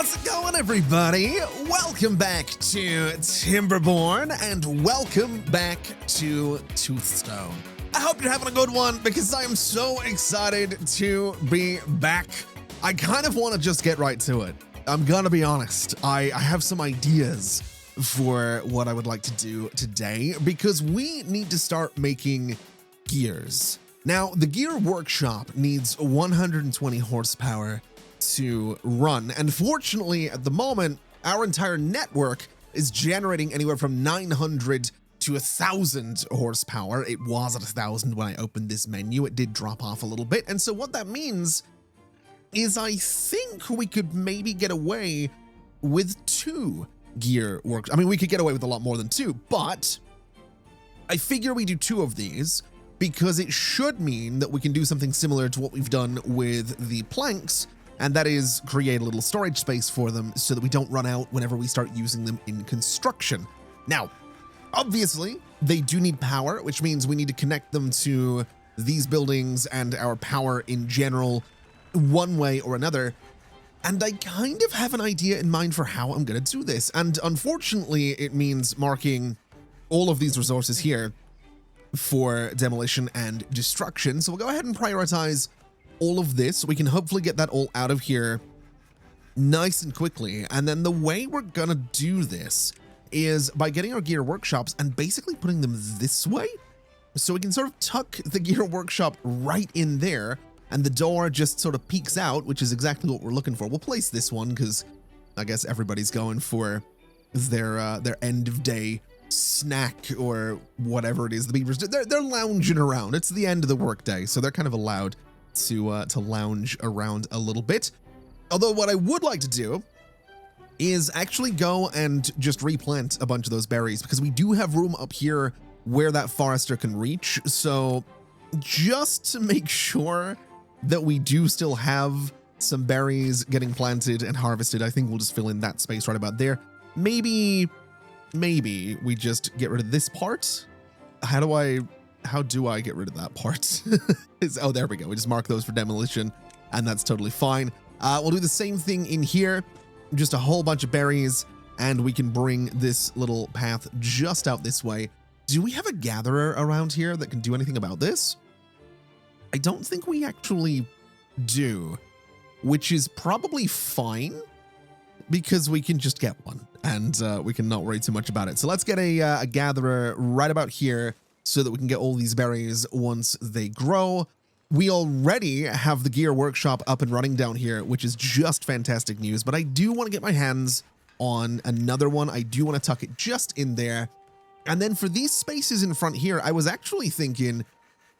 How's it going, everybody? Welcome back to Timberborn, and welcome back to Toothstone. I hope you're having a good one, because I am so excited to be back. I kind of want to just get right to it. I'm gonna be honest. I have some ideas for what I would like to do today, because we need to start making gears. Now, the gear workshop needs 120 horsepower to run, and fortunately at the moment our entire network is generating anywhere from 900 to 1,000 horsepower. It was at 1,000 when I opened this menu. It did drop off a little bit, and so what that means is I think we could maybe get away with 2 gear works. I mean, we could get away with a lot more than 2, but I figure we do 2 of these because it should mean that we can do something similar to what we've done with the planks, and that is create a little storage space for them so that we don't run out whenever we start using them in construction. Now, obviously, they do need power, which means we need to connect them to these buildings and our power in general one way or another. And I kind of have an idea in mind for how I'm going to do this. And unfortunately, it means marking all of these resources here for demolition and destruction. So we'll go ahead and prioritize all of this. We can hopefully get that all out of here nice and quickly. And then the way we're gonna do this is by getting our gear workshops and basically putting them this way. So we can sort of tuck the gear workshop right in there, and the door just sort of peeks out, which is exactly what we're looking for. We'll place this one because I guess everybody's going for their end of day snack or whatever it is the beavers do. They're lounging around. It's the end of the workday, so they're kind of allowed to lounge around a little bit. Although what I would like to do is actually go and just replant a bunch of those berries, because we do have room up here where that forester can reach. So just to make sure that we do still have some berries getting planted and harvested, I think we'll just fill in that space right about there. Maybe we just get rid of this part. How do I get rid of that part? Oh, there we go. We just mark those for demolition, and that's totally fine. We'll do the same thing in here, just a whole bunch of berries, and we can bring this little path just out this way. Do we have a gatherer around here that can do anything about this? I don't think we actually do, which is probably fine, because we can just get one, and we can not worry too much about it. So let's get a gatherer right about here, so that we can get all these berries once they grow. We already have the gear workshop up and running down here, which is just fantastic news, but I do want to get my hands on another one. I do want to tuck it just in there. And then for these spaces in front here, I was actually thinking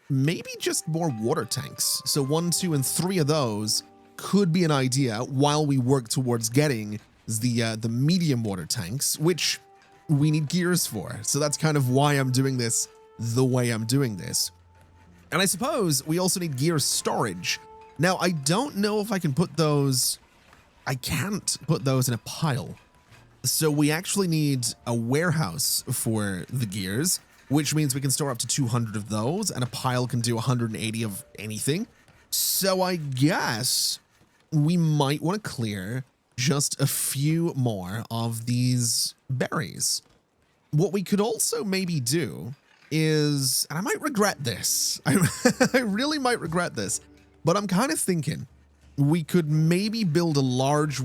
maybe just more water tanks. So 1, 2, and 3 of those could be an idea while we work towards getting the medium water tanks, which we need gears for. So that's kind of why I'm doing this the way I'm doing this. And I suppose we also need gear storage. Now, I don't know if I can put those, I can't put those in a pile. So we actually need a warehouse for the gears, which means we can store up to 200 of those, and a pile can do 180 of anything. So I guess we might want to clear just a few more of these berries. What we could also maybe do is, and I might regret this, I really might regret this, but I'm kind of thinking we could maybe build a large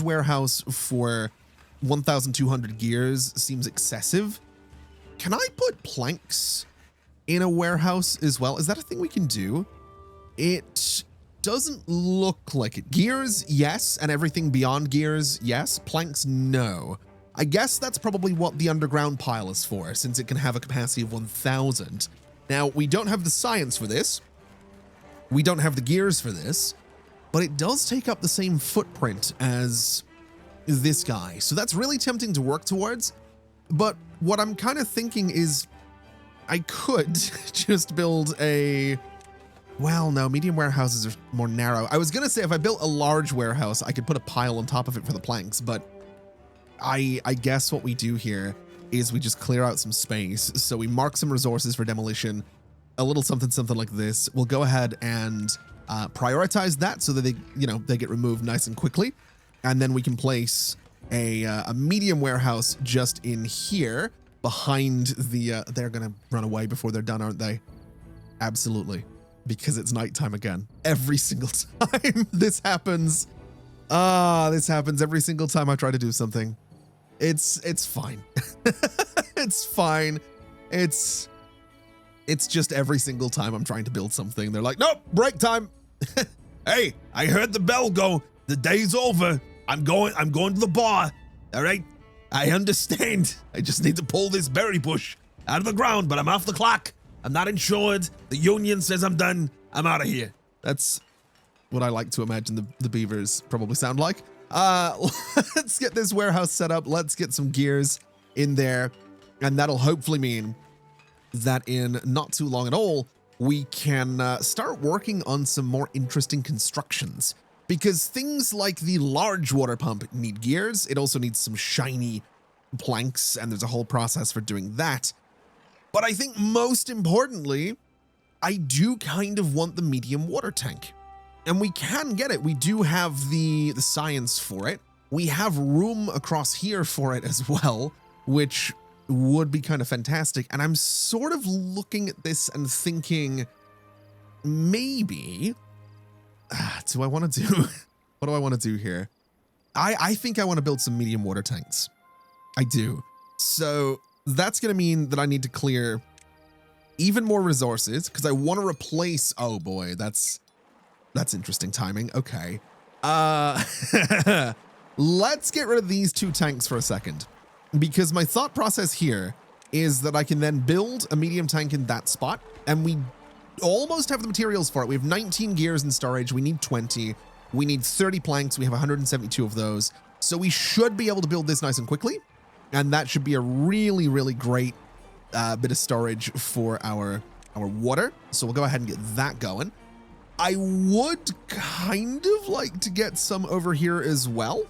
warehouse for 1,200 gears seems excessive. Can I put planks in a warehouse as well? Is that a thing we can do? It doesn't look like it. Gears, yes, and everything beyond gears, yes. Planks, no. I guess that's probably what the underground pile is for, since it can have a capacity of 1,000. Now, we don't have the science for this. We don't have the gears for this, but it does take up the same footprint as this guy. So that's really tempting to work towards. But what I'm kind of thinking is I could just build a, well, no, medium warehouses are more narrow. I was going to say if I built a large warehouse, I could put a pile on top of it for the planks, but I guess what we do here is we just clear out some space. So we mark some resources for demolition, a little something like this. We'll go ahead and prioritize that so that they get removed nice and quickly. And then we can place a medium warehouse just in here behind the, they're going to run away before they're done, aren't they? Absolutely. Because it's nighttime again. Every single time this happens. This happens every single time I try to do something. It's fine. It's fine. It's just every single time I'm trying to build something, they're like, nope, break time. Hey, I heard the bell go. The day's over. I'm going to the bar. All right. I understand. I just need to pull this berry bush out of the ground, but I'm off the clock. I'm not insured. The union says I'm done. I'm out of here. That's what I like to imagine the beavers probably sound like. Let's get this warehouse set up. Let's get some gears in there. And that'll hopefully mean that in not too long at all, we can start working on some more interesting constructions. Because things like the large water pump need gears. It also needs some shiny planks, and there's a whole process for doing that. But I think most importantly, I do kind of want the medium water tank. And we can get it. We do have the science for it. We have room across here for it as well, which would be kind of fantastic. And I'm sort of looking at this and thinking, maybe, do I want to do, what do I want to do here? I think I want to build some medium water tanks. I do. So that's going to mean that I need to clear even more resources because I want to replace, oh boy, that's interesting timing. Okay. Let's get rid of these two tanks for a second, because my thought process here is that I can then build a medium tank in that spot, and we almost have the materials for it. We have 19 gears in storage. We need 20. We need 30 planks. We have 172 of those. So we should be able to build this nice and quickly, and that should be a really, really great bit of storage for our water. So we'll go ahead and get that going. I would kind of like to get some over here as well,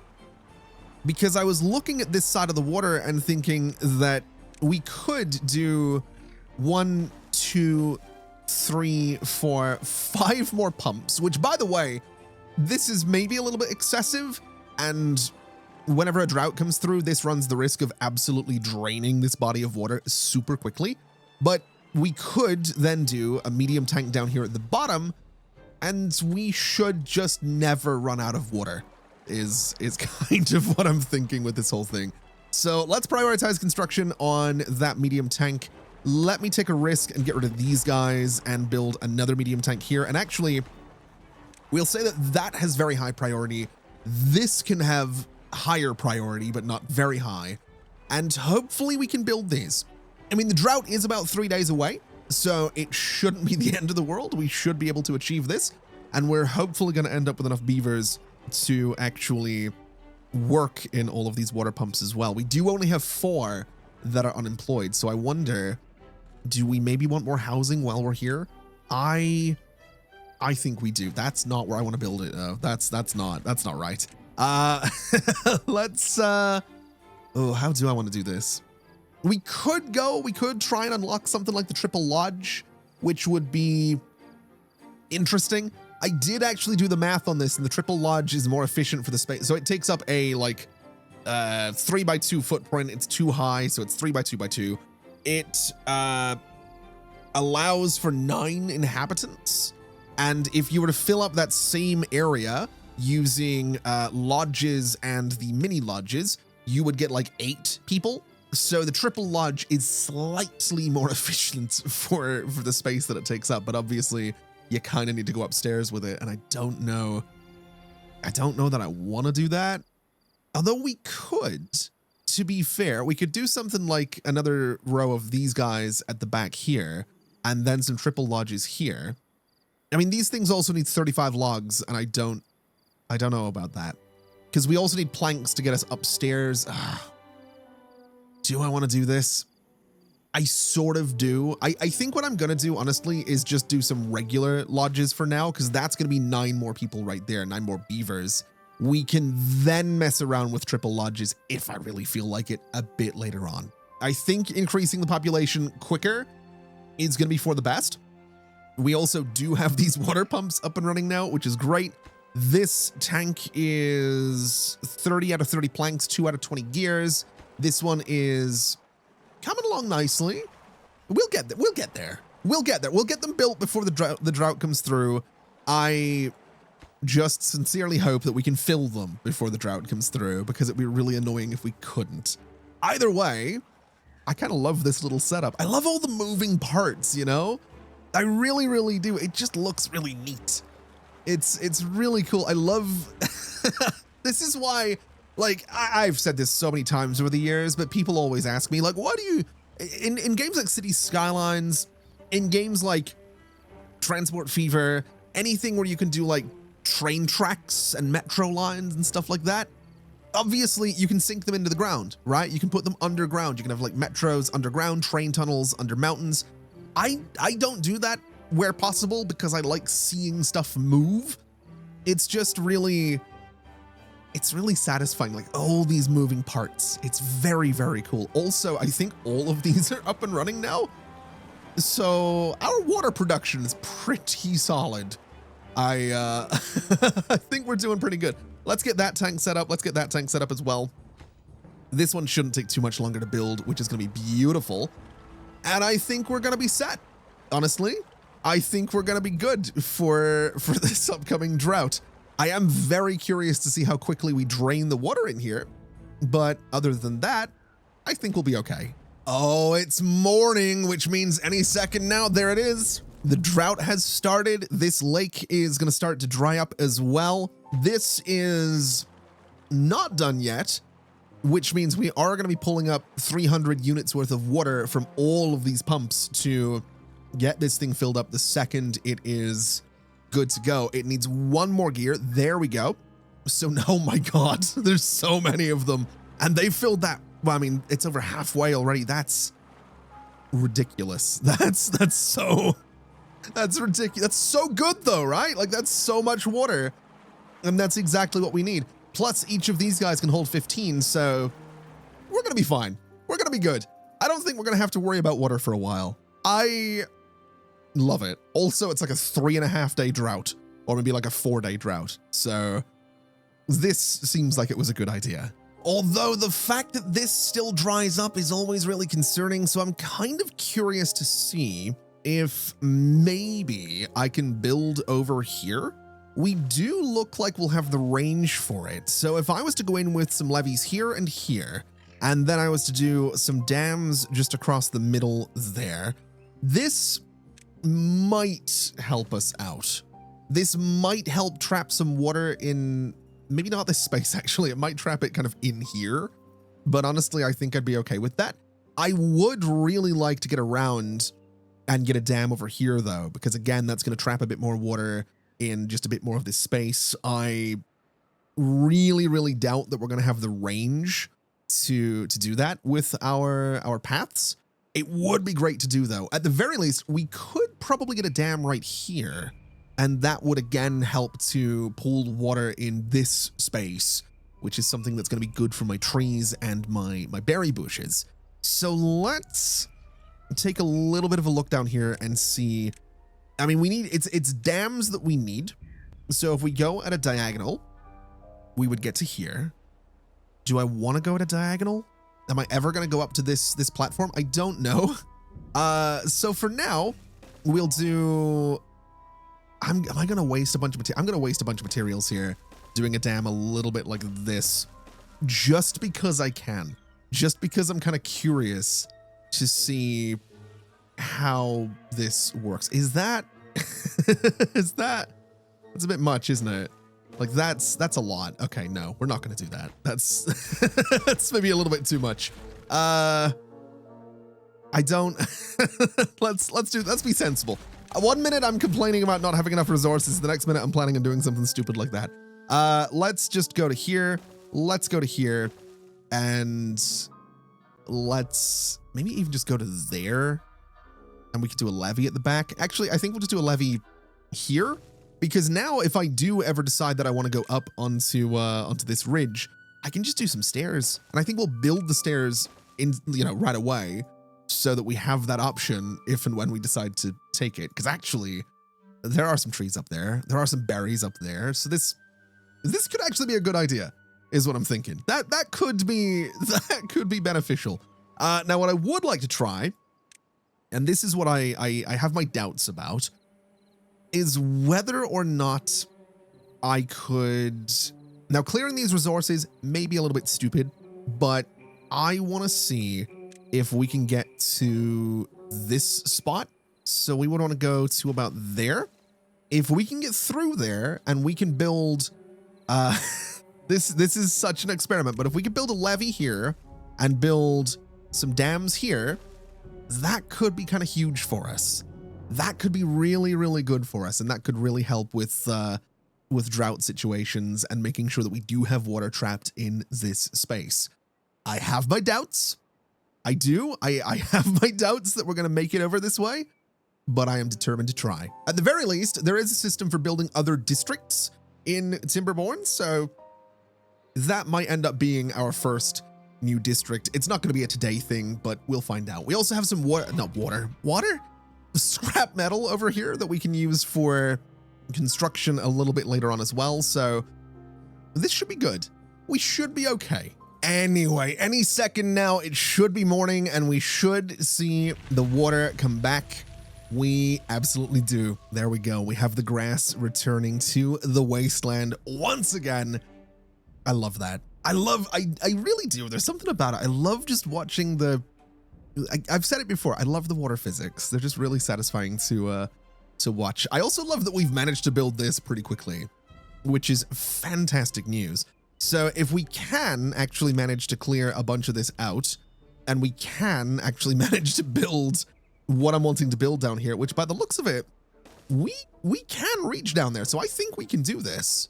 because I was looking at this side of the water and thinking that we could do 1, 2, 3, 4, 5 more pumps, which, by the way, this is maybe a little bit excessive. And whenever a drought comes through, this runs the risk of absolutely draining this body of water super quickly. But we could then do a medium tank down here at the bottom, and we should just never run out of water is kind of what I'm thinking with this whole thing. So let's prioritize construction on that medium tank. Let me take a risk and get rid of these guys and build another medium tank here. And actually, we'll say that that has very high priority. This can have higher priority, but not very high. And hopefully we can build these. I mean, the drought is about 3 days away, so it shouldn't be the end of the world. We should be able to achieve this. And we're hopefully going to end up with enough beavers to actually work in all of these water pumps as well. We do only have 4 that are unemployed, so I wonder, do we maybe want more housing while we're here? I think we do. That's not where I want to build it though. That's not right. Let's oh, how do I want to do this? We could try and unlock something like the triple lodge, which would be interesting. I did actually do the math on this, and the triple lodge is more efficient for the space. So it takes up a 3x2 footprint. It's too high, so it's 3x2x2. It allows for 9 inhabitants. And if you were to fill up that same area using lodges and the mini lodges, you would get like 8 people. So the triple lodge is slightly more efficient for the space that it takes up, but obviously you kind of need to go upstairs with it. And I don't know that I want to do that. Although we could, to be fair, we could do something like another row of these guys at the back here, and then some triple lodges here. I mean, these things also need 35 logs, and I don't know about that, because we also need planks to get us upstairs. Do I want to do this? I sort of do. I think what I'm going to do, honestly, is just do some regular lodges for now, because that's going to be 9 more people right there, 9 more beavers. We can then mess around with triple lodges if I really feel like it a bit later on. I think increasing the population quicker is going to be for the best. We also do have these water pumps up and running now, which is great. This tank is 30 out of 30 planks, 2 out of 20 gears. This one is coming along nicely. We'll get there. We'll get there. We'll get there. We'll get them built before the drought comes through. I just sincerely hope that we can fill them before the drought comes through, because it'd be really annoying if we couldn't. Either way, I kind of love this little setup. I love all the moving parts, you know? I really, really do. It just looks really neat. It's really cool. I love, this is why, like, I've said this so many times over the years, but people always ask me, like, why do you, in games like City Skylines, in games like Transport Fever, anything where you can do like train tracks and metro lines and stuff like that, obviously you can sink them into the ground, right? You can put them underground. You can have like metros underground, train tunnels under mountains. I don't do that where possible because I like seeing stuff move. It's just really, it's really satisfying, like all these moving parts. It's very, very cool. Also, I think all of these are up and running now. So our water production is pretty solid. I think we're doing pretty good. Let's get that tank set up. Let's get that tank set up as well. This one shouldn't take too much longer to build, which is going to be beautiful. And I think we're going to be set. Honestly, I think we're going to be good for this upcoming drought. I am very curious to see how quickly we drain the water in here. But other than that, I think we'll be okay. Oh, it's morning, which means any second now, there it is. The drought has started. This lake is going to start to dry up as well. This is not done yet, which means we are going to be pulling up 300 units worth of water from all of these pumps to get this thing filled up the second it is good to go. It needs one more gear. There we go. So, oh my God, there's so many of them. And they filled that. Well, I mean, it's over halfway already. That's ridiculous. That's ridiculous. That's so good though, right? Like that's so much water. And that's exactly what we need. Plus each of these guys can hold 15. So we're going to be fine. We're going to be good. I don't think we're going to have to worry about water for a while. I love it. Also, it's like a 3.5 day drought or maybe like a 4-day drought. So this seems like it was a good idea. Although the fact that this still dries up is always really concerning. So I'm kind of curious to see if maybe I can build over here. We do look like we'll have the range for it. So if I was to go in with some levees here and here, and then I was to do some dams just across the middle there, this might help us out. This might help trap some water in, maybe not this space actually, it might trap it kind of in here, but honestly, I think I'd be okay with that. I would really like to get around and get a dam over here though, because again, that's going to trap a bit more water in just a bit more of this space. I really, really doubt that we're going to have the range to do that with our paths. It would be great to do though. At the very least, we could probably get a dam right here, and that would again help to pool water in this space, which is something that's going to be good for my trees and my berry bushes. So let's take a little bit of a look down here and see. I mean, we need, it's dams that we need. So if we go at a diagonal, we would get to here. Do I want to go at a diagonal? Am I ever going to go up to this platform? I don't know. So for now, we'll do, am I going to waste a bunch of material? I'm going to waste a bunch of materials here doing a dam a little bit like this, just because I can, just because I'm kind of curious to see how this works. Is that, that's a bit much, isn't it? Like that's a lot. Okay, no, we're not going to do that. That's, that's maybe a little bit too much. I don't, let's be sensible. 1 minute I'm complaining about not having enough resources. The next minute I'm planning on doing something stupid like that. Let's just go to here. Let's go to here and let's maybe even just go to there, and we could do a levee at the back. Actually, I think we'll just do a levee here, because now if I do ever decide that I want to go up onto this ridge, I can just do some stairs, and I think we'll build the stairs in, right away, so that we have that option if and when we decide to take it, because actually there are some trees up there. There are some berries up there. So this could actually be a good idea, is what I'm thinking. That could be beneficial. Now, what I would like to try, and this is what I have my doubts about, is whether or not I could... Now, clearing these resources may be a little bit stupid, but I want to see if we can get to this spot. So we would want to go to about there. If we can get through there and we can build... this is such an experiment, but if we could build a levee here and build some dams here, that could be kind of huge for us. That could be really, really good for us, and that could really help with drought situations and making sure that we do have water trapped in this space. I have my doubts. I do. I have my doubts that we're going to make it over this way, but I am determined to try. At the very least, there is a system for building other districts in Timberborn, so that might end up being our first new district. It's not going to be a today thing, but we'll find out. We also have some water? Scrap metal over here that we can use for construction a little bit later on as well, so this should be good. We should be okay. Anyway, any second now, it should be morning, and we should see the water come back. We absolutely do. There we go. We have the grass returning to the wasteland once again. I love that. I really do. There's something about it. I love just watching I've said it before. I love the water physics. They're just really satisfying to watch. I also love that we've managed to build this pretty quickly, which is fantastic news. So if we can actually manage to clear a bunch of this out, and we can actually manage to build what I'm wanting to build down here, which by the looks of it, we can reach down there. So I think we can do this.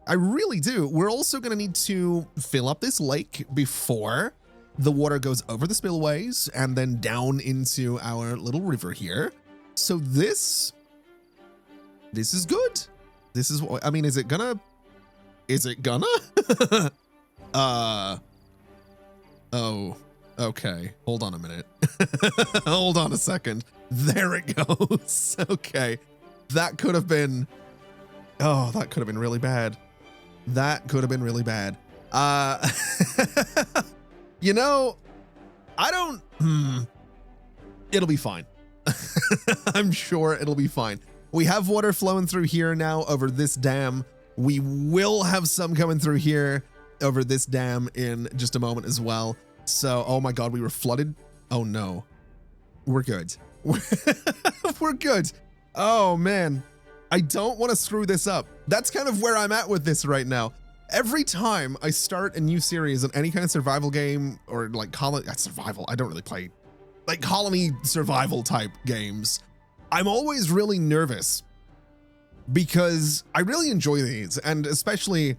I really do. We're also going to need to fill up this lake before the water goes over the spillways and then down into our little river here. So this is good. This is what, I mean, is it gonna? Oh, okay. Hold on a minute. Hold on a second. There it goes. Okay. That could have been, oh, that could have been really bad. That could have been really bad. You know, it'll be fine. I'm sure it'll be fine. We have water flowing through here now over this dam. We will have some coming through here over this dam in just a moment as well. So, oh my God, we were flooded. Oh no, we're good. We're good. Oh man, I don't want to screw this up. That's kind of where I'm at with this right now. Every time I start a new series on any kind of survival game or like survival, I don't really play like colony survival type games. I'm always really nervous because I really enjoy these. And especially,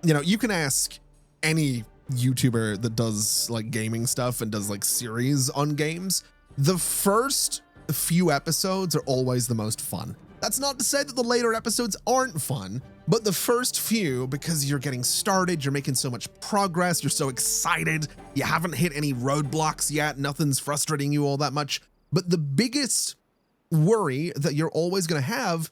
you know, you can ask any YouTuber that does like gaming stuff and does like series on games. The first few episodes are always the most fun. That's not to say that the later episodes aren't fun, but the first few, because you're getting started, you're making so much progress, you're so excited, you haven't hit any roadblocks yet, nothing's frustrating you all that much. But the biggest worry that you're always going to have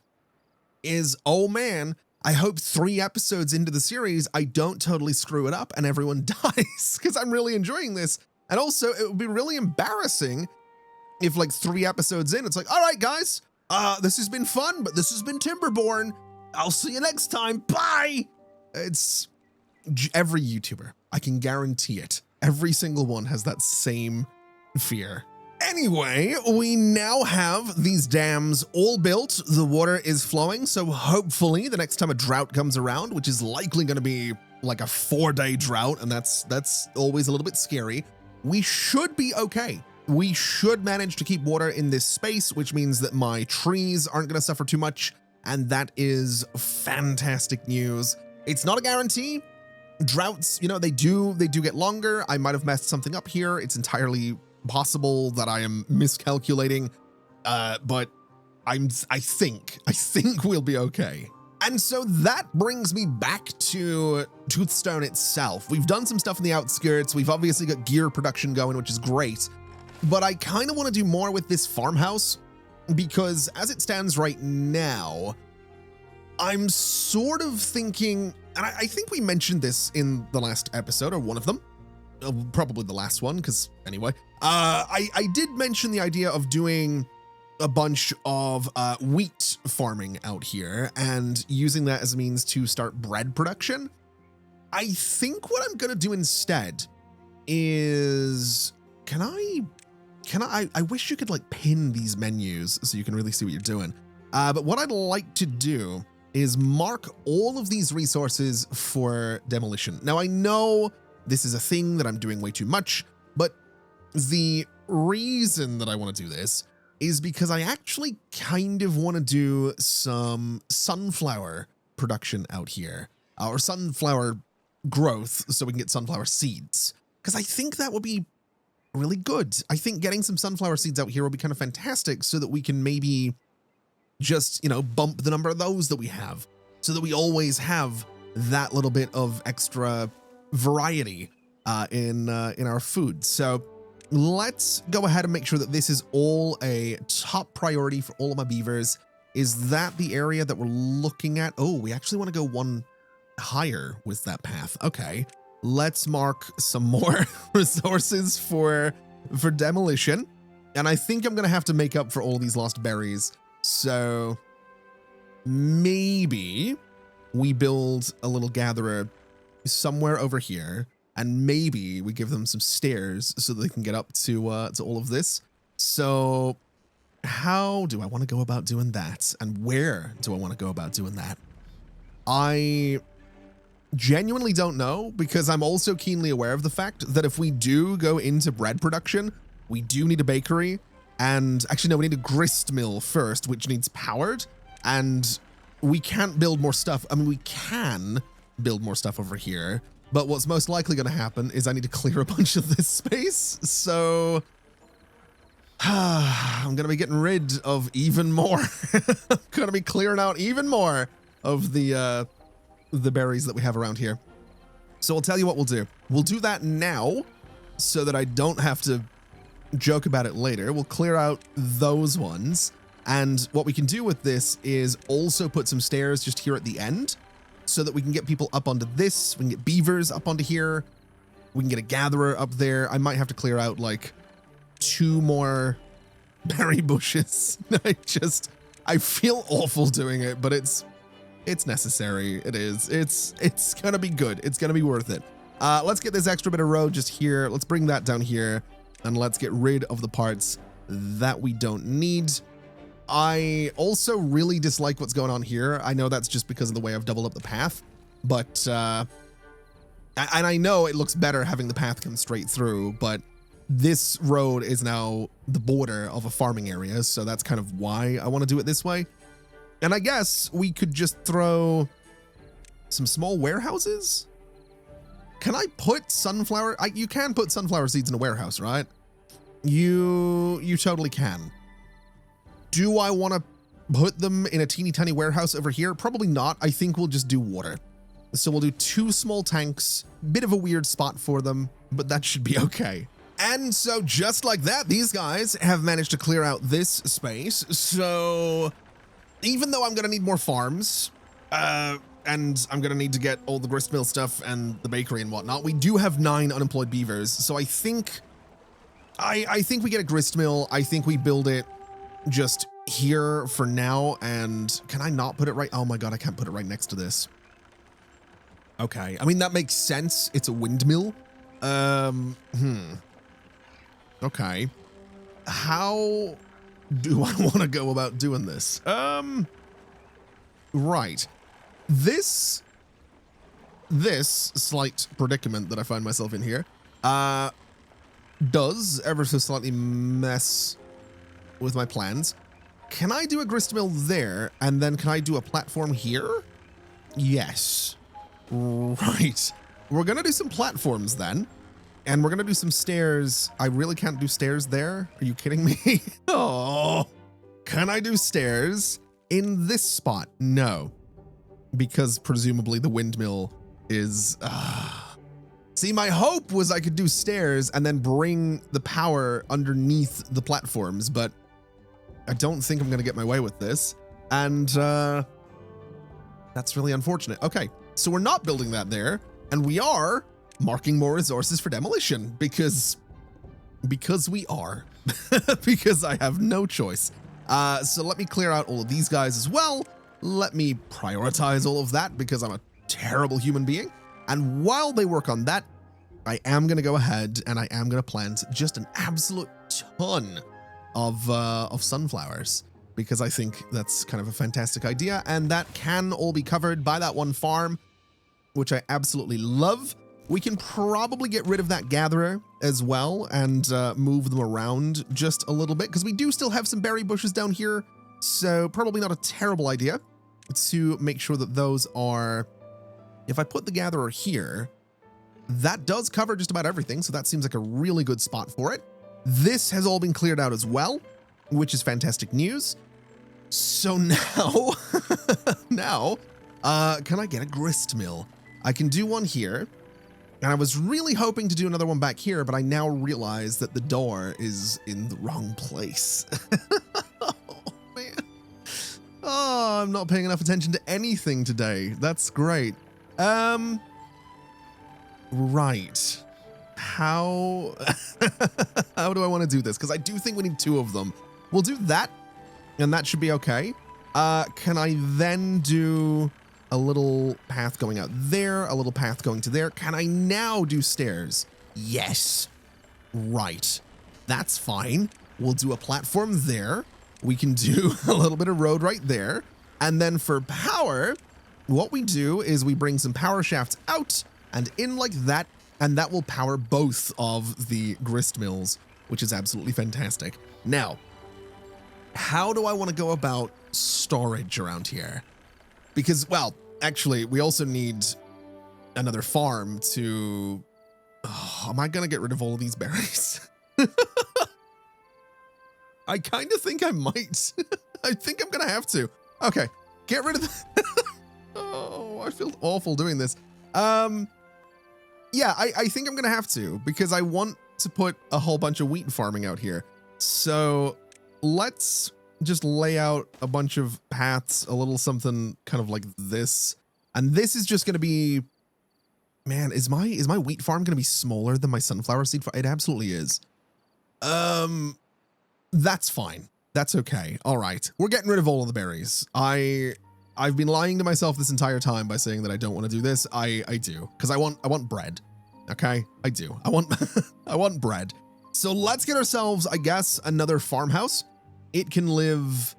is, oh man, I hope 3 episodes into the series, I don't totally screw it up and everyone dies, because I'm really enjoying this. And also, it would be really embarrassing if like 3 episodes in, it's like, all right, guys, this has been fun, but this has been Timberborn. I'll see you next time. Bye. It's every YouTuber. I can guarantee it. Every single one has that same fear. Anyway, we now have these dams all built. The water is flowing. So hopefully the next time a drought comes around, which is likely going to be like a 4-day drought, and that's always a little bit scary, we should be okay. We should manage to keep water in this space, which means that my trees aren't going to suffer too much. And that is fantastic news. It's not a guarantee. Droughts, you know, they do get longer. I might have messed something up here. It's entirely possible that I am miscalculating, but I think we'll be okay. And so that brings me back to Toothstone itself. We've done some stuff in the outskirts. We've obviously got gear production going, which is great, but I kind of want to do more with this farmhouse. because as it stands right now, I'm sort of thinking, and I think we mentioned this in the last episode, or one of them, probably the last one, because anyway, I did mention the idea of doing a bunch of wheat farming out here and using that as a means to start bread production. I think what I'm gonna do instead is, I wish you could like pin these menus so you can really see what you're doing. But what I'd like to do is mark all of these resources for demolition. Now I know this is a thing that I'm doing way too much, but the reason that I want to do this is because I actually kind of want to do some sunflower production out here, or sunflower growth, so we can get sunflower seeds, because I think that would be really good. I think getting some sunflower seeds out here will be kind of fantastic, so that we can maybe just, bump the number of those that we have, so that we always have that little bit of extra variety in our food. So let's go ahead and make sure that this is all a top priority for all of my beavers. Is that the area that we're looking at? Oh, we actually want to go one higher with that path. Okay, let's mark some more resources for demolition. And I think I'm going to have to make up for all these lost berries. So maybe we build a little gatherer somewhere over here, and maybe we give them some stairs so that they can get up to all of this. So how do I want to go about doing that? And where do I want to go about doing that? I genuinely don't know, because I'm also keenly aware of the fact that if we do go into bread production, we do need a bakery. And actually, no, we need a grist mill first, which needs powered. And we can't build more stuff. I mean, we can build more stuff over here, but what's most likely going to happen is I need to clear a bunch of this space. So I'm going to be getting rid of even more. I'm going to be clearing out even more of the berries that we have around here. So I'll tell you what we'll do. We'll do that now so that I don't have to joke about it later. We'll clear out those ones. And what we can do with this is also put some stairs just here at the end so that we can get people up onto this. We can get beavers up onto here. We can get a gatherer up there. I might have to clear out like 2 more berry bushes. I feel awful doing it, but it's necessary. It is. It's gonna be good. It's gonna be worth it. Let's get this extra bit of road just here. Let's bring that down here, and let's get rid of the parts that we don't need. I also really dislike what's going on here. I know that's just because of the way I've doubled up the path, but and I know it looks better having the path come straight through, but this road is now the border of a farming area, so that's kind of why I want to do it this way. And I guess we could just throw some small warehouses. Can I put sunflower? You can put sunflower seeds in a warehouse, right? You totally can. Do I want to put them in a teeny tiny warehouse over here? Probably not. I think we'll just do water. So we'll do 2 small tanks, bit of a weird spot for them, but that should be okay. And so just like that, these guys have managed to clear out this space. So even though I'm going to need more farms, and I'm going to need to get all the gristmill stuff and the bakery and whatnot, we do have 9 unemployed beavers. So I think we get a gristmill. I think we build it just here for now. And can I not put it right? Oh my God, I can't put it right next to this. Okay. I mean, that makes sense. It's a windmill. Okay. How do I want to go about doing this? Right. This slight predicament that I find myself in here, does ever so slightly mess with my plans. Can I do a gristmill there? And then can I do a platform here? Yes. Right. We're going to do some platforms then. And we're going to do some stairs. I really can't do stairs there. Are you kidding me? Oh, can I do stairs in this spot? No, because presumably the windmill is, see, my hope was I could do stairs and then bring the power underneath the platforms, but I don't think I'm going to get my way with this. And that's really unfortunate. Okay, so we're not building that there, and we are marking more resources for demolition because we are, because I have no choice. So let me clear out all of these guys as well. Let me prioritize all of that because I'm a terrible human being. And while they work on that, I am going to go ahead and I am going to plant just an absolute ton of sunflowers, because I think that's kind of a fantastic idea, and that can all be covered by that one farm, which I absolutely love. We can probably get rid of that gatherer as well and move them around just a little bit, because we do still have some berry bushes down here, so probably not a terrible idea to make sure that those are... If I put the gatherer here, that does cover just about everything, so that seems like a really good spot for it. This has all been cleared out as well, which is fantastic news. So now, can I get a grist mill? I can do one here, and I was really hoping to do another one back here, but I now realize that the door is in the wrong place. Oh, man. Oh, I'm not paying enough attention to anything today. That's great. Right. How do I want to do this? Because I do think we need 2 of them. We'll do that, and that should be okay. Can I then do a little path going out there, a little path going to there? Can I now do stairs? Yes. Right. That's fine. We'll do a platform there. We can do a little bit of road right there. And then for power, what we do is we bring some power shafts out and in like that, and that will power both of the grist mills, which is absolutely fantastic. Now, how do I want to go about storage around here? Because, well, actually, we also need another farm to... Oh, am I going to get rid of all of these berries? I kind of think I might. I think I'm going to have to. Okay, get rid of the... Oh, I feel awful doing this. Yeah, I think I'm going to have to, because I want to put a whole bunch of wheat farming out here. So let's just lay out a bunch of paths, a little something kind of like this. And this is just going to be, man, is my wheat farm going to be smaller than my sunflower seed farm? It absolutely is. That's fine. That's okay. All right. We're getting rid of all of the berries. I've been lying to myself this entire time by saying that I don't want to do this. I do, because I want bread. Okay, I do. I want bread. So let's get ourselves, I guess, another farmhouse. It can live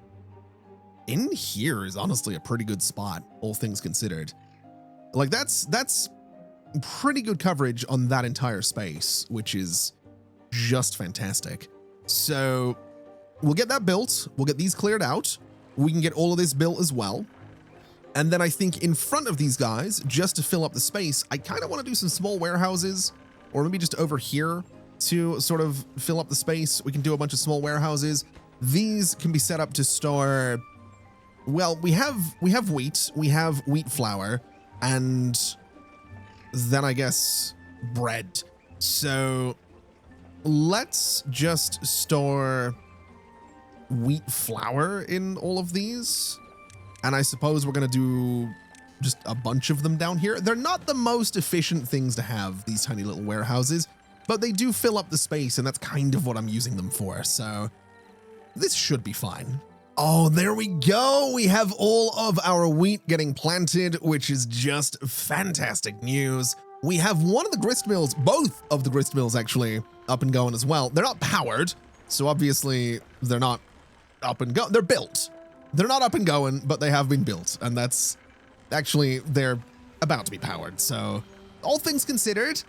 in here is honestly a pretty good spot, all things considered. Like that's pretty good coverage on that entire space, which is just fantastic. So we'll get that built. We'll get these cleared out. We can get all of this built as well. And then I think in front of these guys, just to fill up the space, I kind of want to do some small warehouses, or maybe just over here to sort of fill up the space. We can do a bunch of small warehouses. These can be set up to store, well, we have wheat, we have wheat flour, and then I guess bread. So let's just store wheat flour in all of these. And I suppose we're going to do just a bunch of them down here. They're not the most efficient things to have, these tiny little warehouses, but they do fill up the space, and that's kind of what I'm using them for. So this should be fine. Oh, there we go. We have all of our wheat getting planted, which is just fantastic news. We have one of the grist mills, both of the grist mills actually, up and going as well. They're not powered, so obviously they're not up and go. They're built. They're not up and going, but they have been built, and that's actually, they're about to be powered. So all things considered,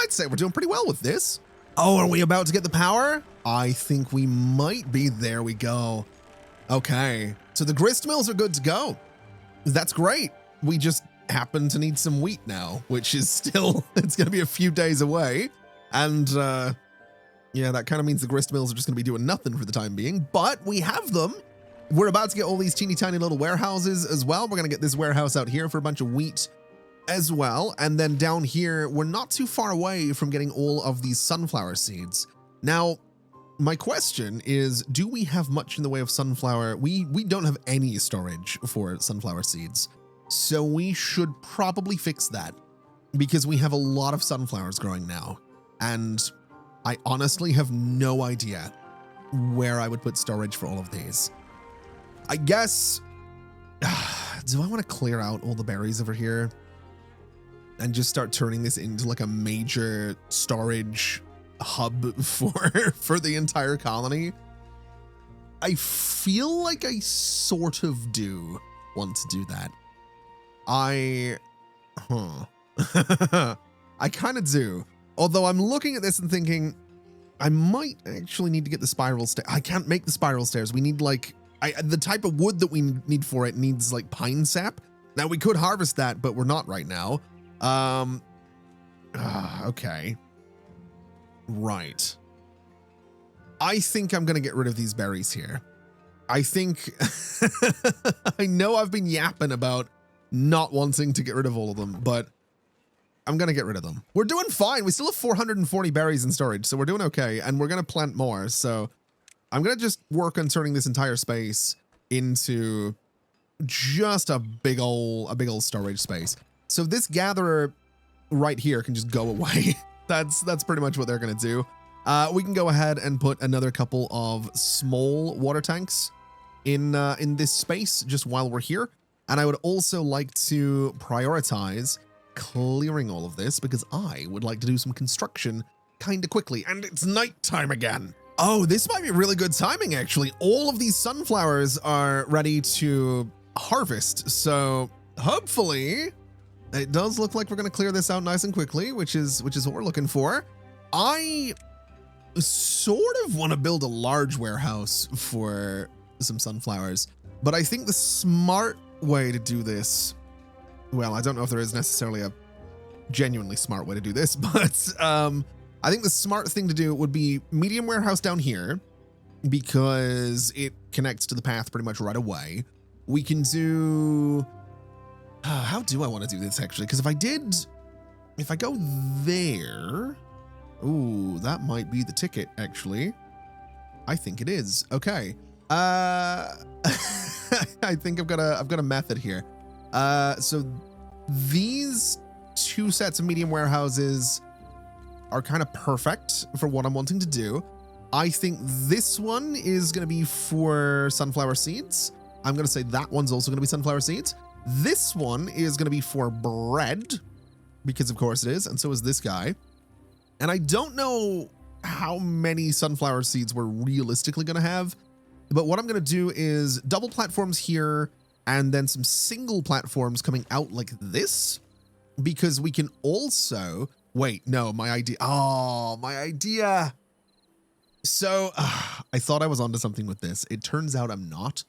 I'd say we're doing pretty well with this. Oh, are we about to get the power? I think we might be. There we go. Okay, so the grist mills are good to go. That's great. We just happen to need some wheat now, which is still, it's going to be a few days away. And yeah, that kind of means the grist mills are just going to be doing nothing for the time being, but we have them. We're about to get all these teeny tiny little warehouses as well. We're going to get this warehouse out here for a bunch of wheat as well. And then down here, we're not too far away from getting all of these sunflower seeds. Now, my question is, do we have much in the way of sunflower? We don't have any storage for sunflower seeds. So we should probably fix that because we have a lot of sunflowers growing now. And I honestly have no idea where I would put storage for all of these. I guess, do I want to clear out all the berries over here and just start turning this into like a major storage hub for the entire colony? I feel like I sort of do want to do that. I kind of do. Although I'm looking at this and thinking, I might actually need to get the spiral stairs. I can't make the spiral stairs. We need like, the type of wood that we need for it needs like pine sap. Now we could harvest that, but we're not right now. Okay. Right. I think I'm going to get rid of these berries here. I think, I know I've been yapping about not wanting to get rid of all of them, but I'm going to get rid of them. We're doing fine. We still have 440 berries in storage, so we're doing okay. And we're going to plant more. So I'm going to just work on turning this entire space into just a big old storage space. So this gatherer right here can just go away. That's pretty much what they're going to do. We can go ahead and put another couple of small water tanks in this space just while we're here. And I would also like to prioritize clearing all of this because I would like to do some construction kind of quickly. And it's nighttime again. Oh, this might be really good timing, actually. All of these sunflowers are ready to harvest. So hopefully it does look like we're going to clear this out nice and quickly, which is what we're looking for. I sort of want to build a large warehouse for some sunflowers, but I think the smart way to do this, well, I don't know if there is necessarily a genuinely smart way to do this, but I think the smart thing to do would be medium warehouse down here because it connects to the path pretty much right away. We can do, how do I want to do this actually? Because if I go there, ooh, that might be the ticket actually. I think it is. Okay. I think I've got a method here. So these two sets of medium warehouses are kind of perfect for what I'm wanting to do. I think this one is going to be for sunflower seeds. I'm going to say that one's also going to be sunflower seeds. This one is going to be for bread because of course it is. And so is this guy. And I don't know how many sunflower seeds we're realistically going to have, but what I'm going to do is double platforms here and then some single platforms coming out like this, because we can also, wait, no, my idea. Oh, my idea. So I thought I was onto something with this. It turns out I'm not.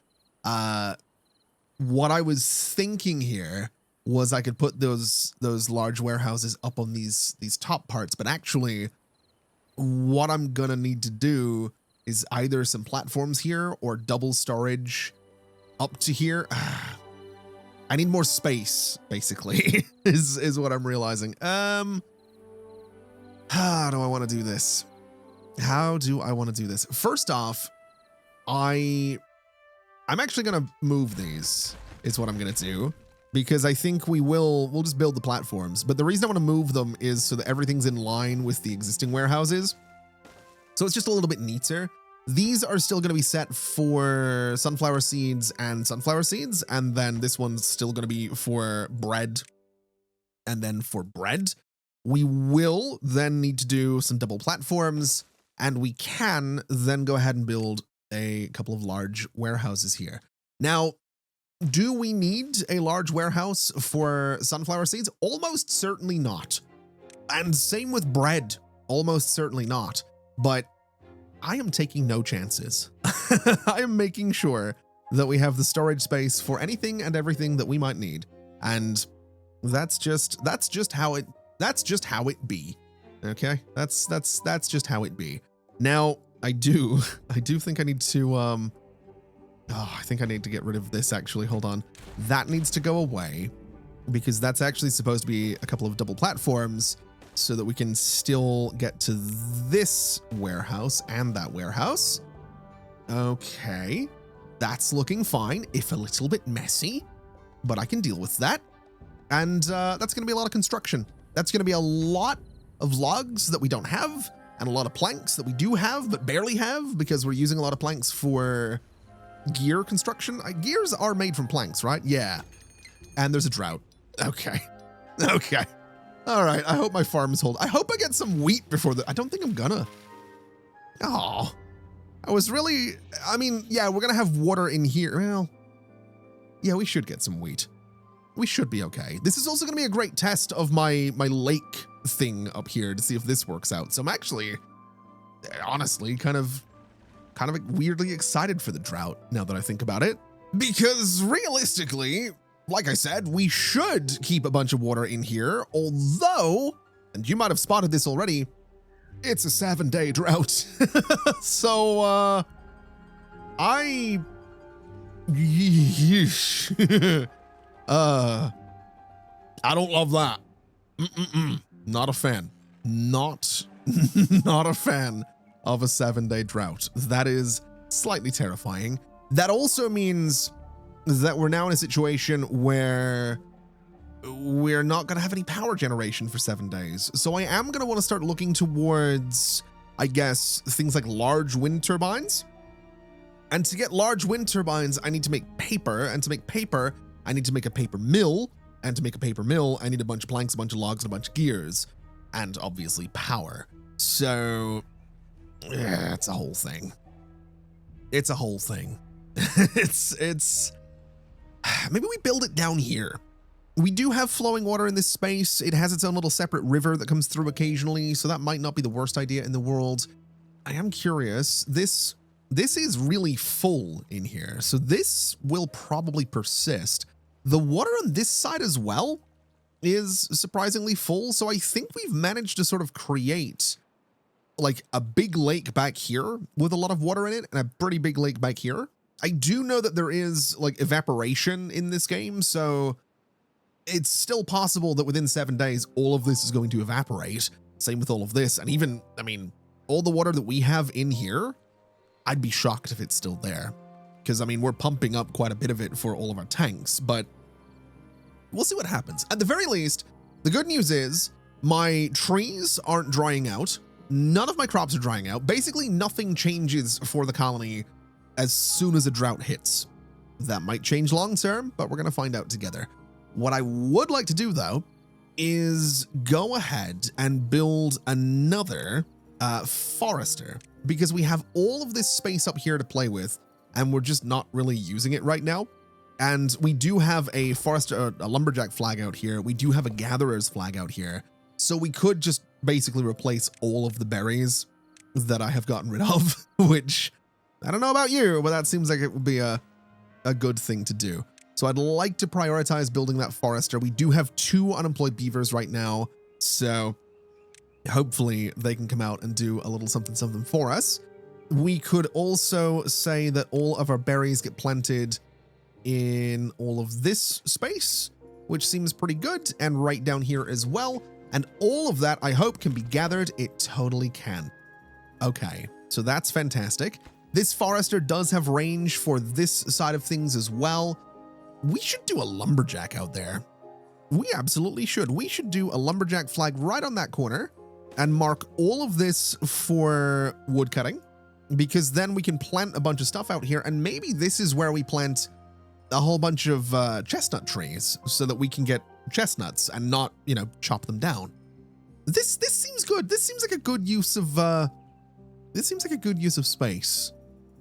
What I was thinking here was I could put those large warehouses up on these top parts, but actually what I'm going to need to do is either some platforms here or double storage up to here. I need more space, basically, is what I'm realizing. How do I want to do this? How do I want to do this? First off, I'm actually going to move these, is what I'm going to do, because I think we'll just build the platforms. But the reason I want to move them is so that everything's in line with the existing warehouses. So it's just a little bit neater. These are still going to be set for sunflower seeds, and then this one's still going to be for bread. And then for bread, we will then need to do some double platforms, and we can then go ahead and build a couple of large warehouses here. Now, do we need a large warehouse for sunflower seeds? Almost certainly not. And same with bread, almost certainly not. But I am taking no chances. I am making sure that we have the storage space for anything and everything that we might need. And that's just how it be. Okay? That's just how it be. Now, I do think I need to I think I need to get rid of this actually. Hold on. That needs to go away because that's actually supposed to be a couple of double platforms. so that we can still get to this warehouse and that warehouse. Okay, that's looking fine, if a little bit messy, but I can deal with that. And that's going to be a lot of construction. That's going to be a lot of logs that we don't have, and a lot of planks that we do have but barely have, because we're using a lot of planks for gear construction. Gears are made from planks, right? Yeah. And there's a drought. Okay. Okay. All right. I hope my farms hold. I hope I get some wheat before I don't think I'm gonna. Oh, I was really, I mean, yeah, we're gonna have water in here. Well, yeah, we should get some wheat. We should be okay. This is also gonna be a great test of my lake thing up here to see if this works out. So I'm actually, honestly, kind of weirdly excited for the drought now that I think about it, because realistically, like I said, we should keep a bunch of water in here, although, and you might have spotted this already, it's a 7-day drought. So, I don't love that. Not a fan. Not a fan of a 7-day drought. That is slightly terrifying. That also means that we're now in a situation where we're not going to have any power generation for 7 days. So I am going to want to start looking towards, I guess, things like large wind turbines. And to get large wind turbines, I need to make paper. And to make paper, I need to make a paper mill. And to make a paper mill, I need a bunch of planks, a bunch of logs, and a bunch of gears. And obviously power. So, yeah, it's a whole thing. It's a whole thing. It's maybe we build it down here. We do have flowing water in this space. It has its own little separate river that comes through occasionally, so that might not be the worst idea in the world. I am curious. This is really full in here, so this will probably persist. The water on this side as well is surprisingly full, so I think we've managed to sort of create like a big lake back here with a lot of water in it and a pretty big lake back here. I do know that there is like evaporation in this game, so it's still possible that within 7 days, all of this is going to evaporate. Same with all of this. And even, I mean, all the water that we have in here, I'd be shocked if it's still there. Because, I mean, we're pumping up quite a bit of it for all of our tanks, but we'll see what happens. At the very least, the good news is my trees aren't drying out. None of my crops are drying out. Basically, nothing changes for the colony as soon as a drought hits. That might change long term, but we're going to find out together. What I would like to do, though, is go ahead and build another forester, because we have all of this space up here to play with, and we're just not really using it right now. And we do have a forester, a lumberjack flag out here. We do have a gatherer's flag out here. So we could just basically replace all of the berries that I have gotten rid of, which I don't know about you, but that seems like it would be a good thing to do. So I'd like to prioritize building that forester. We do have 2 unemployed beavers right now, so hopefully they can come out and do a little something for us. We could also say that all of our berries get planted in all of this space, which seems pretty good, and right down here as well. And all of that, I hope, can be gathered. It totally can. Okay, so that's fantastic. This forester does have range for this side of things as well. We should do a lumberjack out there. We absolutely should. We should do a lumberjack flag right on that corner and mark all of this for wood cutting, because then we can plant a bunch of stuff out here. And maybe this is where we plant a whole bunch of chestnut trees so that we can get chestnuts and not, you know, chop them down. This seems good. This seems like a good use of space.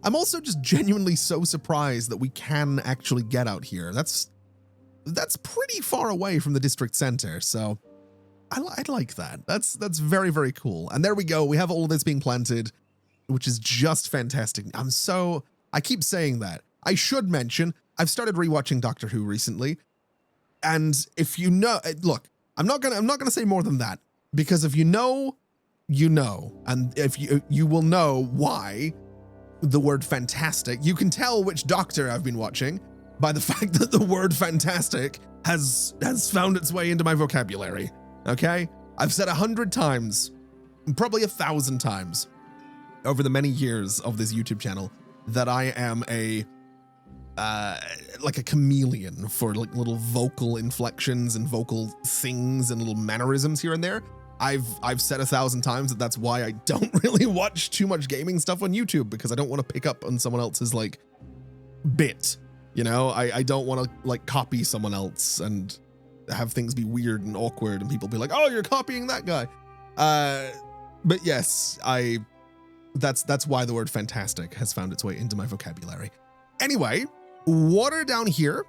I'm also just genuinely so surprised that we can actually get out here. That's pretty far away from the district center, so I like that. That's very, very cool. And there we go. We have all of this being planted, which is just fantastic. I keep saying that. I should mention, I've started rewatching Doctor Who recently. And if you know, look, I'm not gonna say more than that, because if you know, you know. And if you will know why the word fantastic, you can tell which Doctor I've been watching by the fact that the word fantastic has found its way into my vocabulary. Okay? I've said 100 times, probably 1,000 times over the many years of this YouTube channel that I am like a chameleon for like little vocal inflections and vocal things and little mannerisms here and there. I've said 1,000 times that that's why I don't really watch too much gaming stuff on YouTube, because I don't want to pick up on someone else's like bit, you know? I don't want to like copy someone else and have things be weird and awkward and people be like, oh, you're copying that guy. But yes, that's why the word fantastic has found its way into my vocabulary. Anyway, water down here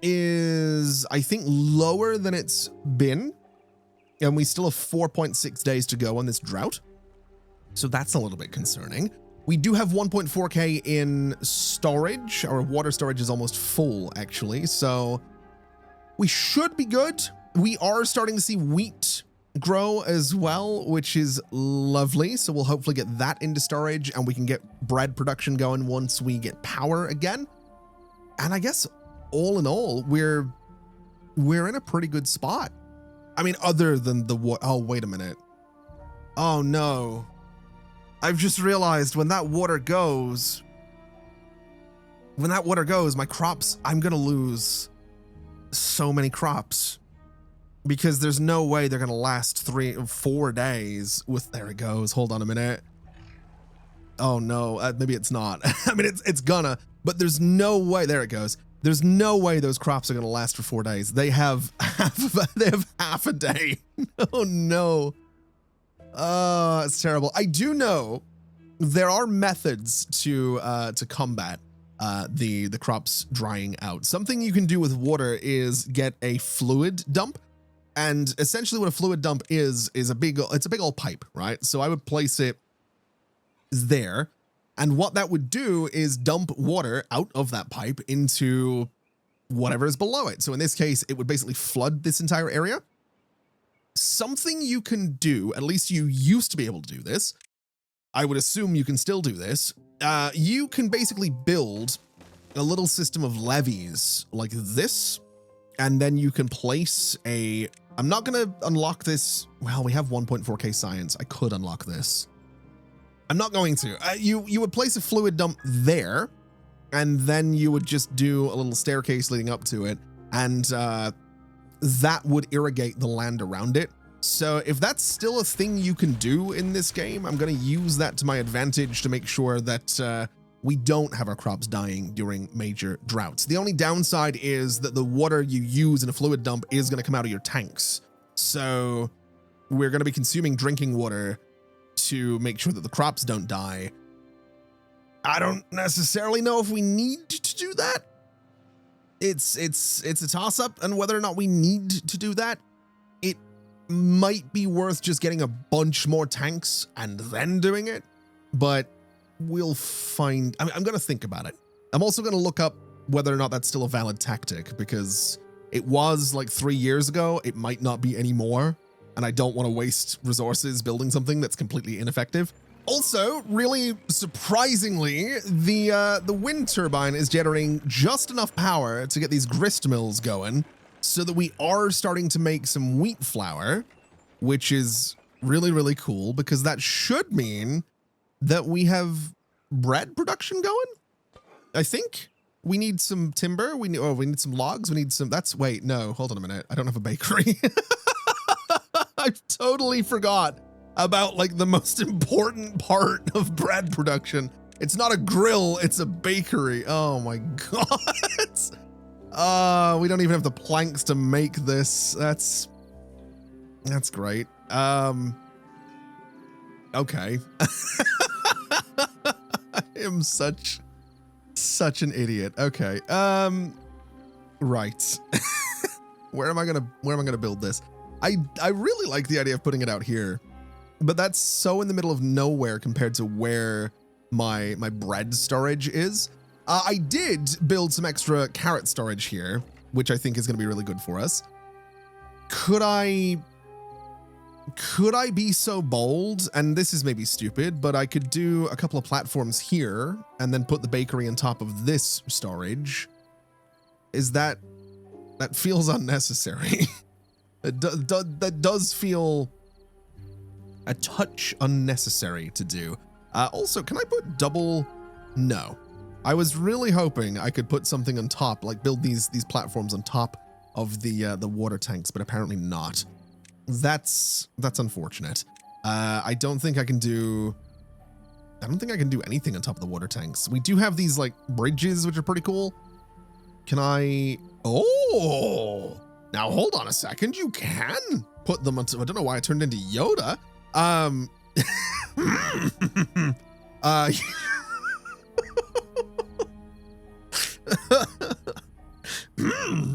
is, I think, lower than it's been. And we still have 4.6 days to go on this drought. So that's a little bit concerning. We do have 1.4K in storage. Our water storage is almost full, actually. So we should be good. We are starting to see wheat grow as well, which is lovely. So we'll hopefully get that into storage and we can get bread production going once we get power again. And I guess all in all, we're in a pretty good spot. I mean, other than the water. Oh, wait a minute. Oh no. I've just realized when that water goes, my crops, I'm gonna lose so many crops because there's no way they're gonna last 3 or 4 days with, there it goes. Hold on a minute. Oh no, maybe it's not. I mean, it's gonna, but there's no way, there it goes. There's no way those crops are going to last for 4 days. They have half a day. Oh no. It's terrible. I do know there are methods to combat the crops drying out. Something you can do with water is get a fluid dump. And essentially what a fluid dump is it's a big old pipe, right? So I would place it there. And what that would do is dump water out of that pipe into whatever is below it. So in this case, it would basically flood this entire area. Something you can do, at least you used to be able to do this. I would assume you can still do this. You can basically build a little system of levees like this. And then you can place I'm not going to unlock this. Well, we have 1.4K science. I could unlock this. I'm not going to. You would place a fluid dump there, and then you would just do a little staircase leading up to it, and that would irrigate the land around it. So if that's still a thing you can do in this game, I'm going to use that to my advantage to make sure that we don't have our crops dying during major droughts. The only downside is that the water you use in a fluid dump is going to come out of your tanks. So we're going to be consuming drinking water to make sure that the crops don't die. I don't necessarily know if we need to do that. It's a toss-up on whether or not we need to do that. It might be worth just getting a bunch more tanks and then doing it, but we'll find. I'm going to think about it. I'm also going to look up whether or not that's still a valid tactic, because it was like 3 years ago. It might not be anymore. And I don't want to waste resources building something that's completely ineffective. Also, really surprisingly, the wind turbine is generating just enough power to get these grist mills going so that we are starting to make some wheat flour, which is really, really cool, because that should mean that we have bread production going. I think we need some timber. We need some logs. We need some, wait, no, hold on a minute. I don't have a bakery. I totally forgot about like the most important part of bread production. It's not a grill, it's a bakery. Oh my God. We don't even have the planks to make this. That's great. Okay. I am such an idiot. Okay. Right. Where am I gonna build this? I really like the idea of putting it out here, but that's so in the middle of nowhere compared to where my bread storage is. I did build some extra carrot storage here, which I think is going to be really good for us. Could I be so bold, and this is maybe stupid, but I could do a couple of platforms here and then put the bakery on top of this storage. That feels unnecessary. That does feel a touch unnecessary to do. Also, can I put double? No. I was really hoping I could put something on top, like build these platforms on top of the water tanks, but apparently not. That's unfortunate. I don't think I can do anything on top of the water tanks. We do have these like bridges, which are pretty cool. Can I? Oh, now hold on a second. You can put them onto. I don't know why I turned into Yoda.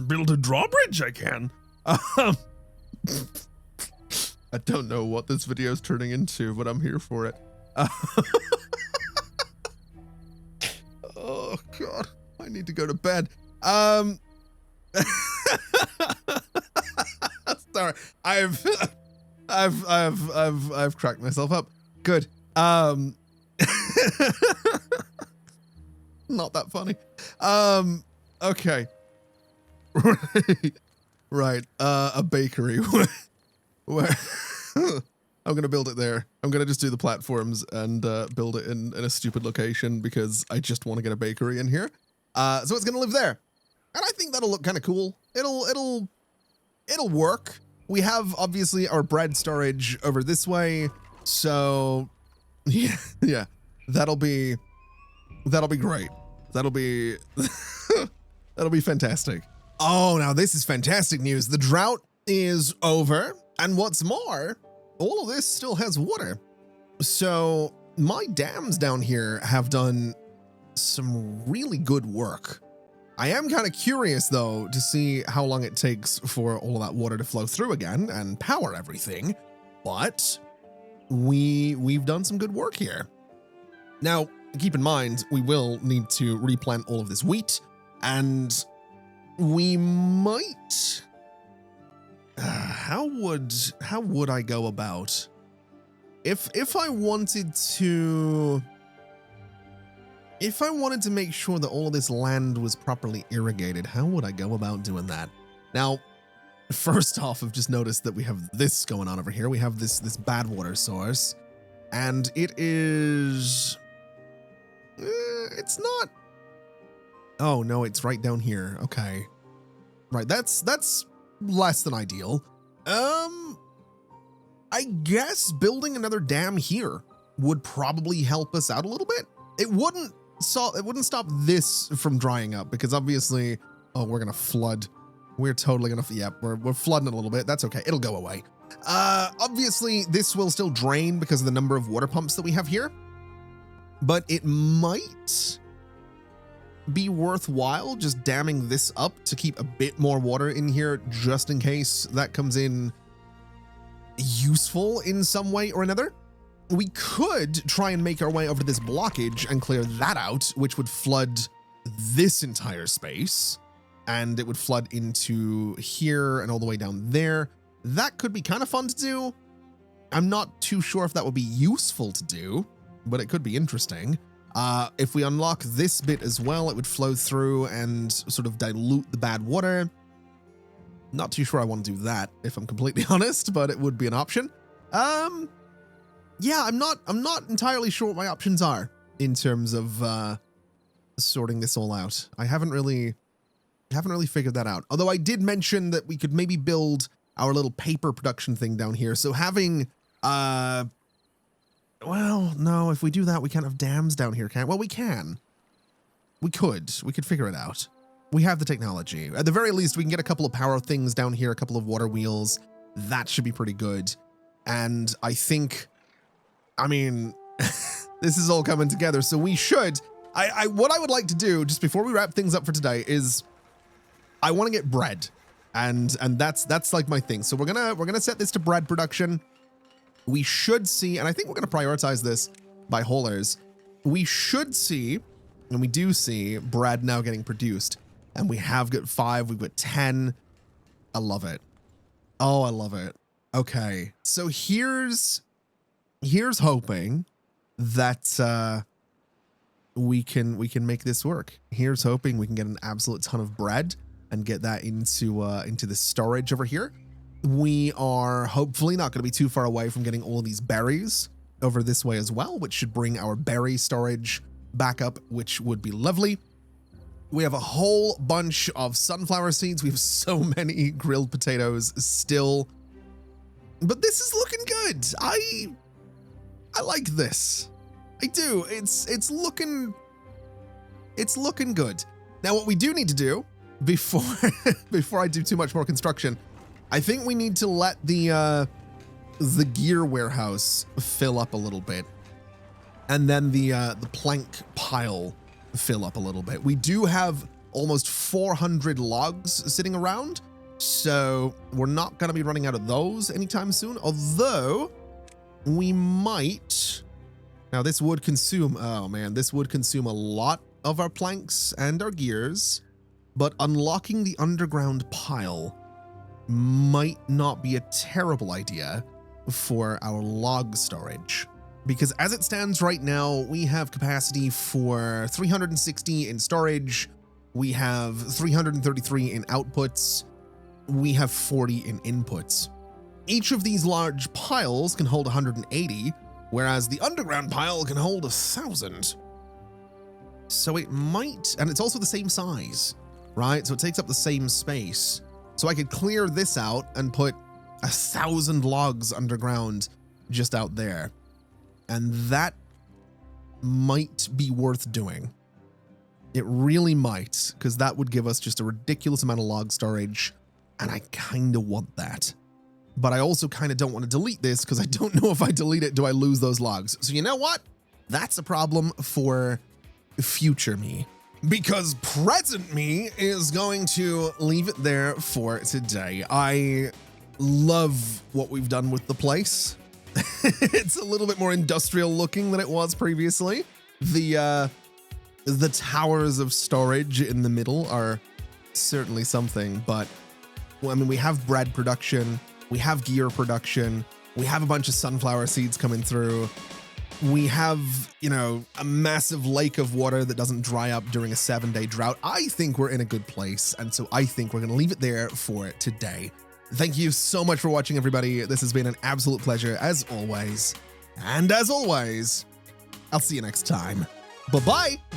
Build a drawbridge. I can. I don't know what this video is turning into, but I'm here for it. Oh God, I need to go to bed. Sorry, I've cracked myself up. Good. Not that funny. Okay. Right. A bakery. Where I'm gonna build it there. I'm gonna just do the platforms and build it in a stupid location because I just want to get a bakery in here. So it's gonna live there, and I think that'll look kind of cool. It'll work. We have obviously our bread storage over this way, so yeah, that'll be great. That'll be that'll be fantastic. Oh, now this is fantastic news. The drought is over, and what's more, all of this still has water. So my dams down here have done some really good work. I am kind of curious though to see how long it takes for all of that water to flow through again and power everything, but we've done some good work here. Now, keep in mind, we will need to replant all of this wheat, and we might... how would I go about... If I wanted to make sure that all of this land was properly irrigated, how would I go about doing that? Now, first off, I've just noticed that we have this going on over here. We have this bad water source, and it is... it's not... Oh, no, it's right down here. Okay. Right, that's less than ideal. I guess building another dam here would probably help us out a little bit. It wouldn't stop this from drying up because obviously, oh, we're gonna flood. We're totally gonna, yep, we're flooding it a little bit. That's okay, it'll go away. Obviously this will still drain because of the number of water pumps that we have here, but it might be worthwhile just damming this up to keep a bit more water in here just in case that comes in useful in some way or another. We could try and make our way over to this blockage and clear that out, which would flood this entire space, and it would flood into here and all the way down there. That could be kind of fun to do. I'm not too sure if that would be useful to do, but it could be interesting. If we unlock this bit as well, it would flow through and sort of dilute the bad water. Not too sure I want to do that, if I'm completely honest, but it would be an option. Yeah, I'm not entirely sure what my options are in terms of sorting this all out. I haven't really figured that out. Although I did mention that we could maybe build our little paper production thing down here. So having well, no, if we do that, we can't have dams down here, can't? Well, we can. We could figure it out. We have the technology. At the very least, we can get a couple of power things down here, a couple of water wheels. That should be pretty good. And I think, I mean, this is all coming together. So we should, what I would like to do just before we wrap things up for today is I want to get bread. And that's like my thing. So we're going to set this to bread production. We should see, and I think we're going to prioritize this by haulers. We should see, and we do see bread now getting produced. And we have got 5, we've got 10. I love it. Oh, I love it. Okay, so here's hoping that we can make this work. Here's hoping we can get an absolute ton of bread and get that into the storage over here. We are hopefully not going to be too far away from getting all of these berries over this way as well, which should bring our berry storage back up, which would be lovely. We have a whole bunch of sunflower seeds. We have so many grilled potatoes still, but this is looking good. I like this. I do. It's looking good. Now, what we do need to do before I do too much more construction, I think we need to let the gear warehouse fill up a little bit, and then the plank pile fill up a little bit. We do have almost 400 logs sitting around, so we're not going to be running out of those anytime soon, although we might. Now, this would consume, oh man, this would consume a lot of our planks and our gears, but unlocking the underground pile might not be a terrible idea for our log storage, because as it stands right now, we have capacity for 360 in storage, we have 333 in outputs, we have 40 in inputs. Each of these large piles can hold 180, whereas the underground pile can hold 1,000. So it might, and it's also the same size, right? So it takes up the same space. So I could clear this out and put 1,000 logs underground just out there. And that might be worth doing. It really might, because that would give us just a ridiculous amount of log storage, and I kind of want that. But I also kind of don't want to delete this, because I don't know if I delete it, do I lose those logs? So you know what? That's a problem for future me, because present me is going to leave it there for today. I love what we've done with the place. It's a little bit more industrial looking than it was previously. The towers of storage in the middle are certainly something, but well, I mean, we have bread production, we have gear production, we have a bunch of sunflower seeds coming through. We have, you know, a massive lake of water that doesn't dry up during a 7-day drought. I think we're in a good place, and so I think we're going to leave it there for today. Thank you so much for watching, everybody. This has been an absolute pleasure, as always. And as always, I'll see you next time. Bye-bye!